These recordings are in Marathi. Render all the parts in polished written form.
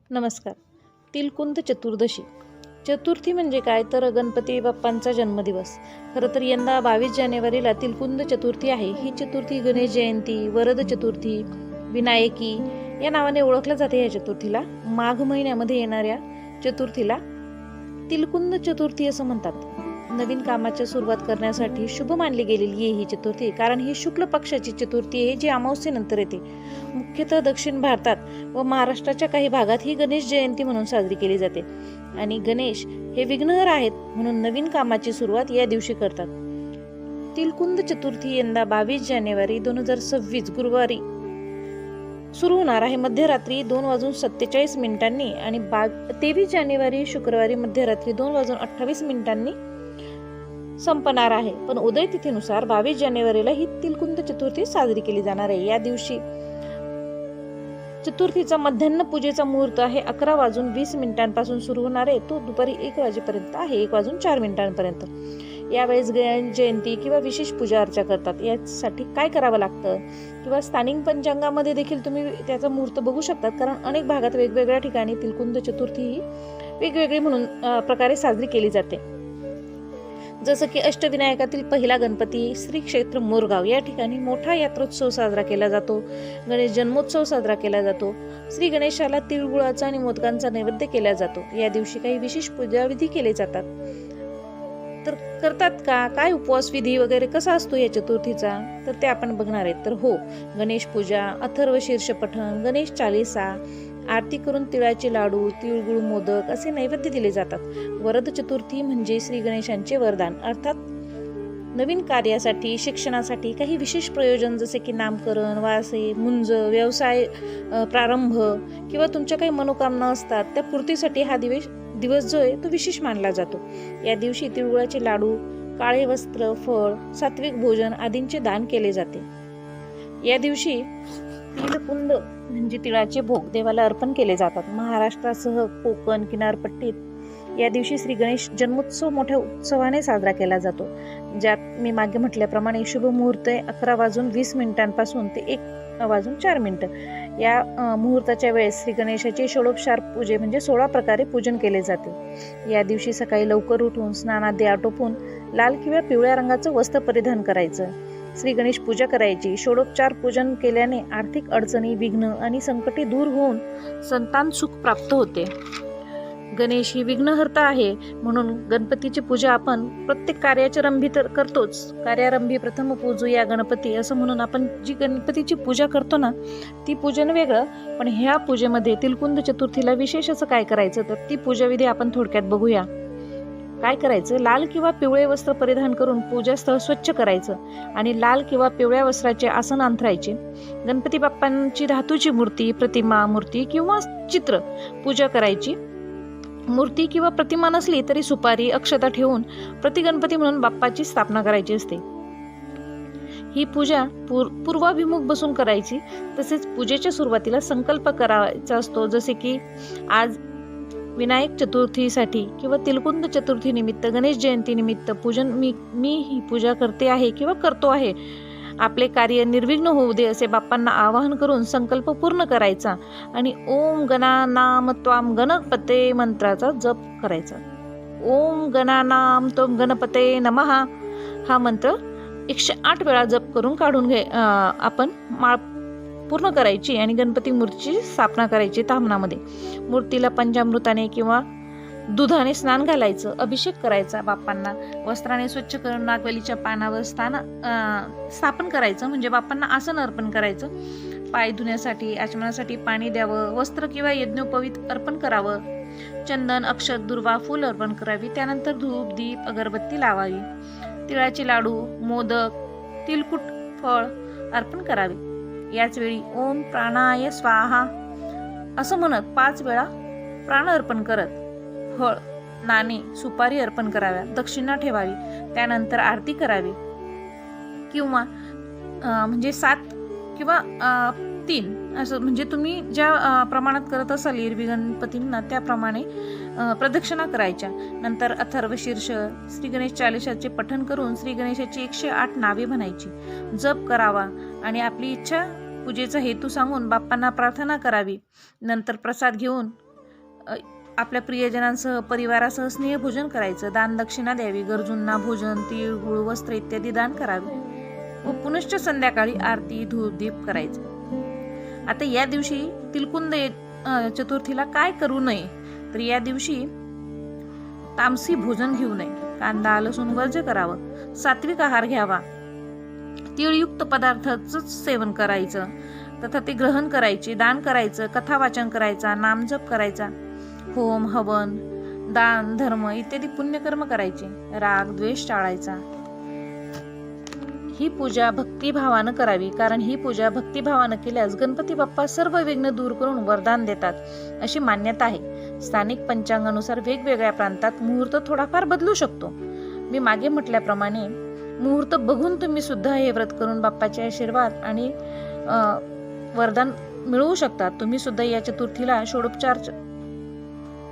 नमस्कार. तिलकुंद चतुर्दशी. चतुर्थी म्हणजे काय तर गणपती बाप्पांचा जन्मदिवस. खरं तर यंदा 22 जानेवारीला तिलकुंद चतुर्थी आहे. ही चतुर्थी गणेश जयंती, वरद चतुर्थी, विनायकी या नावाने ओळखल्या जाते. या चतुर्थीला माघ महिन्यामध्ये येणाऱ्या चतुर्थीला तिलकुंद चतुर्थी असं म्हणतात. नवीन कामाची सुरुवात करण्यासाठी शुभ मानली गेलेली आहे ही चतुर्थी, कारण ही शुक्ल पक्षाची चतुर्थी आहे जी अमावस्येनंतर येते. मुख्यतः दक्षिण भारतात व महाराष्ट्राच्या काही भागात ही गणेश जयंती म्हणून साजरी केली जाते आणि गणेश हे विघ्नहर आहेत म्हणून नवीन कामाची सुरुवात या दिवशी करतात. तिलकुंद चतुर्थी यंदा 22 जानेवारी 2026 गुरुवारी सुरू होणार आहे मध्यरात्री 2:47 आणि 23 जानेवारी शुक्रवारी मध्यरात्री 2:28 संपणार आहे. पण उदय तिथीनुसार 22 जानेवारीला ही तिलकुंद चतुर्थी साजरी केली जाणार आहे. या दिवशी चतुर्थीचा मध्यान्ह पूजेचा मुहूर्त आहे 11:20 सुरू होणार आहे. तो दुपारी 1 वाजेपर्यंत आहे, 1:04 यावेळेस गणेश जयंती किंवा विशेष पूजा अर्चा करतात. यासाठी काय करावं लागतं किंवा स्थानिक पंचांगामध्ये देखील तुम्ही त्याचा मुहूर्त बघू शकतात, कारण अनेक भागात वेगवेगळ्या ठिकाणी तिलकुंद चतुर्थी ही वेगवेगळी म्हणून प्रकारे साजरी केली जाते. जसं की अष्टविनायकातील पहिला गणपती श्री क्षेत्र मोरगाव या ठिकाणी मोठा यात्रोत्सव साजरा केला जातो. गणेश जन्मोत्सव साजरा केला जातो. श्री गणेशाला तिळगुळाचा आणि मोदकांचा नैवेद्य केला जातो. या दिवशी काही विशेष पूजाविधी केले जातात. तर करतात का, काय उपवास विधी वगैरे कसा असतो या चतुर्थीचा, तर ते आपण बघणार आहेत. तर हो, गणेश पूजा, अथर्व शीर्ष पठण, गणेश चालीसा, आरती करून तिळाचे लाडू, तिळगुळ, मोदक असे नैवेद्य दिले जातात. वरद चतुर्थी म्हणजे श्री गणेशांचे वरदान, अर्थात नवीन कार्यासाठी, शिक्षणासाठी काही विशेष प्रयोजन जसे की नामकरण, वारसे, मुंज, व्यवसाय प्रारंभ किंवा तुमच्या काही मनोकामना असतात त्या पूर्तीसाठी हा दिवस जो आहे तो विशेष मानला जातो. या दिवशी तिळगुळाचे लाडू, काळे वस्त्र, फळ, सात्विक भोजन आदींचे दान केले जाते. या दिवशी तिलकुंद म्हणजे तिळाचे भोग देवाला अर्पण केले जातात. महाराष्ट्रासह कोकण किनारपट्टीत या दिवशी श्री गणेश जन्मोत्सव मोठ्या उत्सवाने साजरा केला जातो, ज्यात मी मागे म्हटल्याप्रमाणे शुभ मुहूर्त 11:20 ते 1:04. या मुहूर्ताच्या वेळेस श्री गणेशाचे षोडोपचार पूजे म्हणजे 16 प्रकारे पूजन केले जाते. या दिवशी सकाळी लवकर उठून स्नानादी आटोपून लाल किंवा पिवळ्या रंगाचं वस्त्र परिधान करायचं. श्री गणेश पूजा करायची. षोडोपचार पूजन केल्याने आर्थिक अडचणी, विघ्न आणि संकटे दूर होऊन संतान सुख प्राप्त होते. गणेश ही विघ्नहर्ता आहे म्हणून गणपतीची पूजा आपण प्रत्येक कार्याचरंभी तर करतोच. कार्यारंभी प्रथम पूजू या गणपती असं म्हणून आपण जी गणपतीची पूजा करतो ना, ती पूजन वेगळं. पण ह्या पूजेमध्ये तिलकुंद चतुर्थीला विशेष असं काय करायचं, तर ती पूजाविधी आपण थोडक्यात बघूया. काय करायचं, लाल किंवा पिवळे वस्त्र परिधान करून पूजास्थळ स्वच्छ करायचं आणि लाल किंवा पिवळ्या वस्त्राचे आसन अंथरायचे. गणपती बाप्पांची धातूची मूर्ती, प्रतिमा, मूर्ती किंवा चित्र पूजा करायची. मूर्ती किंवा प्रतिमा नसली तरी सुपारी, अक्षता ठेवून प्रतिगणपती म्हणून बाप्पाची स्थापना करायची असते. ही पूजा पूर्वाभिमुख बसून करायची. तसेच पूजेच्या सुरुवातीला संकल्प करायचा असतो, जसे की आज विनायक चतुर्थीसाठी किंवा तिलकुंद चतुर्थी निमित्त, गणेश जयंती निमित्त पूजन मी ही पूजा करते आहे किंवा करतो आहे. आपले कार्य निर्विघ्न होऊ दे असे बाप्पांना आवाहन करून संकल्प पूर्ण करायचा आणि ओम गणानाम त्वाम गणपते मंत्राचा जप करायचा. ओम गणानाम त्वाम गणपते नमः हा मंत्र 108 वेळा जप करून आपण माळ पूर्ण करायची आणि गणपती मूर्तीची स्थापना करायची. ताम्हणामध्ये मूर्तीला पंचामृताने किंवा दुधाने स्नान घालायचं, अभिषेक करायचा. बाप्पांना वस्त्राने स्वच्छ करून नागवेलीच्या पानावर स्थापन करायचं, म्हणजे बाप्पांना आसन अर्पण करायचं. पाय धुण्यासाठी, आचमनासाठी पाणी द्यावं. वस्त्र किंवा यज्ञोपवीत अर्पण करावं. चंदन, अक्षत, दुर्वा, फूल अर्पण करावी. त्यानंतर धूप, दीप, अगरबत्ती लावावी. तिळाचे लाडू, मोदक, तिलकुट फळ अर्पण करावे. याच वेळी ओम प्राणाय स्वाहा असं म्हणत 5 वेळा प्राण अर्पण करत फळ, नाणे, सुपारी अर्पण कराव्या. दक्षिणा ठेवावी. त्यानंतर आरती करावी किंवा म्हणजे 7 किंवा 3 असं, म्हणजे तुम्ही ज्या प्रमाणात करत असाल एरवी गणपतींना त्याप्रमाणे प्रदक्षिणा करायच्या. नंतर अथर्व शीर्ष श्री गणेश चालीसाचे पठण करून श्री गणेशाची 108 नावे म्हणायची. जप करावा आणि आपली इच्छा, पूजेचा हेतू सांगून बाप्पांना प्रार्थना करावी. नंतर प्रसाद घेऊन आपल्या प्रियजनांसह परिवारासह स्नेहभोजन करायचं, दान दक्षिणा द्यावी, गरजूंना भोजन, तीळ, गुळ, वस्त्र इत्यादी दान करावे व पुनश्च संध्याकाळी आरती धूप दीप करायचं. आता या दिवशी तिलकुंद चतुर्थीला काय करू नये, तर या दिवशी तामसी भोजन घेऊ नये, कांदा लसूण वर्ज्य करावं, सात्विक आहार घ्यावा, तीळयुक्त पदार्थाचं सेवन करायचं तथा ते ग्रहण करायचे, दान करायचं, कथा वाचन करायचा, नामजप करायचा, होम हवन दान धर्म इत्यादी पुण्यकर्म करायचे, राग द्वेष टाळायचा. ही पूजा भक्तिभावानं करावी, कारण ही पूजा भक्तिभावानं केल्यास गणपती बाप्पा सर्व विघ्न दूर करून वरदान देतात अशी मान्यता आहे. स्थानिक पंचांगानुसार वेगवेगळ्या प्रांतात मुहूर्त थोडाफार बदलू शकतो. मी मागे म्हटल्याप्रमाणे मुहूर्त बघून तुम्ही सुद्धा हे व्रत करून बाप्पाचे आशीर्वाद आणि वरदान मिळवू शकता. तुम्ही सुद्धा या चतुर्थीला षोडोपचार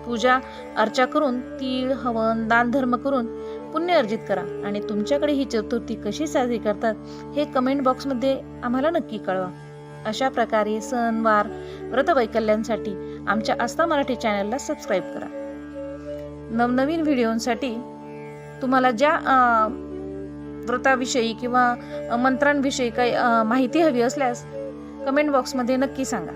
पूजा अर्चा करून तीळ हवन दान धर्म करून पुण्य अर्जित करा आणि तुमच्याकडे ही चतुर्थी कशी साजरी करतात हे कमेंट बॉक्समध्ये आम्हाला नक्की कळवा. अशा प्रकारे सणवार व्रतवैकल्यांसाठी आमच्या आस्था मराठी चॅनलला सबस्क्राईब करा. नवनवीन व्हिडिओंसाठी तुम्हाला ज्या व्रताविषयी किंवा मंत्रांविषयी काही माहिती हवी असल्यास कमेंट बॉक्समध्ये नक्की सांगा.